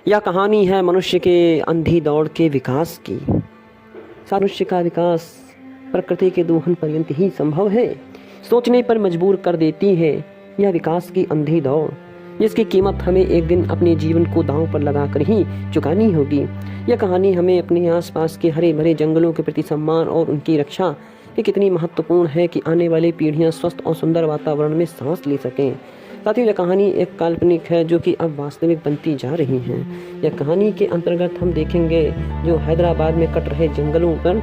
यह कहानी है मनुष्य के अंधी दौड़ के विकास की। मनुष्य का विकास प्रकृति के दोहन पर्यंत ही संभव है। सोचने पर मजबूर कर देती है यह विकास की अंधी दौड़, जिसकी कीमत हमें एक दिन अपने जीवन को दांव पर लगाकर ही चुकानी होगी। यह कहानी हमें अपने आसपास के हरे भरे जंगलों के प्रति सम्मान और उनकी रक्षा ये कितनी महत्वपूर्ण है कि आने वाली पीढ़ियां स्वस्थ और सुंदर वातावरण में सांस ले सकें। साथियों, यह कहानी एक काल्पनिक है जो कि अब वास्तविक बनती जा रही है। यह कहानी के अंतर्गत हम देखेंगे जो हैदराबाद में कट रहे जंगलों पर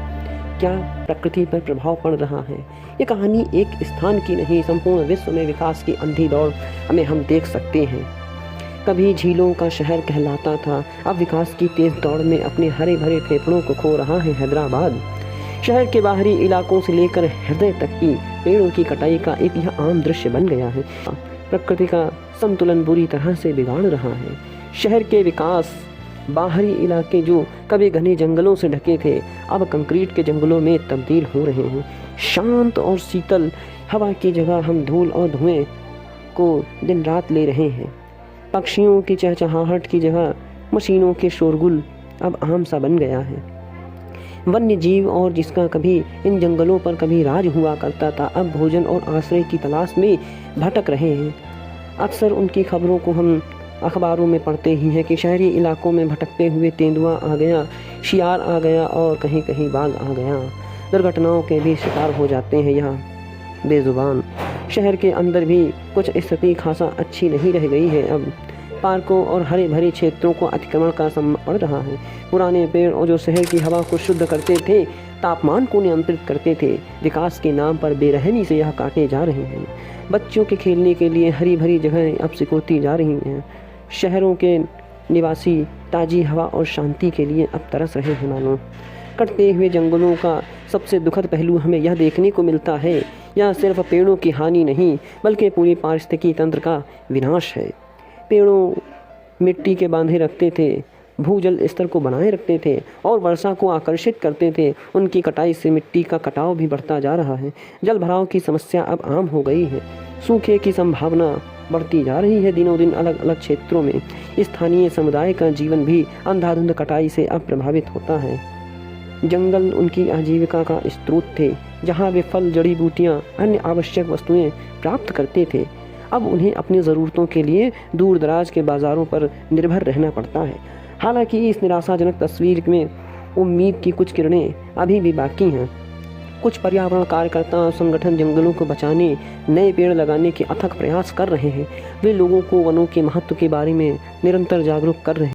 क्या प्रकृति पर प्रभाव पड़ रहा है। ये कहानी एक स्थान की नहीं, संपूर्ण विश्व में विकास की अंधी दौड़ हमें हम देख सकते हैं। कभी झीलों का शहर कहलाता था, अब विकास की तेज दौड़ में अपने हरे भरे फेफड़ों को खो रहा है हैदराबाद। शहर के बाहरी इलाकों से लेकर हृदय तक की पेड़ों की कटाई का एक यह आम दृश्य बन गया है। प्रकृति का संतुलन बुरी तरह से बिगाड़ रहा है। शहर के विकास, बाहरी इलाके जो कभी घने जंगलों से ढके थे अब कंक्रीट के जंगलों में तब्दील हो रहे हैं। शांत और शीतल हवा की जगह हम धूल और धुएं को दिन रात ले रहे हैं। पक्षियों की चहचहाहट की जगह मशीनों के शोरगुल अब आम सा बन गया है। वन्य जीव और जिसका कभी इन जंगलों पर कभी राज हुआ करता था अब भोजन और आश्रय की तलाश में भटक रहे हैं। अक्सर उनकी खबरों को हम अखबारों में पढ़ते ही हैं कि शहरी इलाकों में भटकते हुए तेंदुआ आ गया, शियार आ गया और कहीं कहीं बाघ आ गया। दुर्घटनाओं के भी शिकार हो जाते हैं यह बेजुबान। शहर के अंदर भी कुछ स्थिति खासा अच्छी नहीं रह गई है। अब पार्कों और हरे भरे क्षेत्रों को अतिक्रमण का सामना पड़ रहा है। पुराने पेड़ और जो शहर की हवा को शुद्ध करते थे, तापमान को नियंत्रित करते थे, विकास के नाम पर बेरहमी से यह काटे जा रहे हैं। बच्चों के खेलने के लिए हरी भरी जगहें अब सिकुड़ती जा रही हैं। शहरों के निवासी ताज़ी हवा और शांति के लिए अब तरस रहे हैं मानो। कटते हुए जंगलों का सबसे दुखद पहलू हमें यह देखने को मिलता है, यह सिर्फ पेड़ों की हानि नहीं बल्कि पूरी पारिस्थितिकी तंत्र का विनाश है। पेड़ों मिट्टी के बांधे रखते थे, भूजल स्तर को बनाए रखते थे और वर्षा को आकर्षित करते थे। उनकी कटाई से मिट्टी का कटाव भी बढ़ता जा रहा है। जल भराव की समस्या अब आम हो गई है। सूखे की संभावना बढ़ती जा रही है दिनों दिन। अलग अलग क्षेत्रों में स्थानीय समुदाय का जीवन भी अंधाधुंध कटाई से अब प्रभावित होता है। जंगल उनकी आजीविका का स्रोत थे, जहाँ वे फल, जड़ी बूटियाँ, अन्य आवश्यक वस्तुएं प्राप्त करते थे। अब उन्हें अपनी ज़रूरतों के लिए दूर दराज के बाज़ारों पर निर्भर रहना पड़ता है। हालांकि इस निराशाजनक तस्वीर में उम्मीद की कुछ किरणें अभी भी बाकी हैं। कुछ पर्यावरण कार्यकर्ता और संगठन जंगलों को बचाने, नए पेड़ लगाने के अथक प्रयास कर रहे हैं। वे लोगों को वनों के महत्व के बारे में निरंतर जागरूक कर रहे हैं।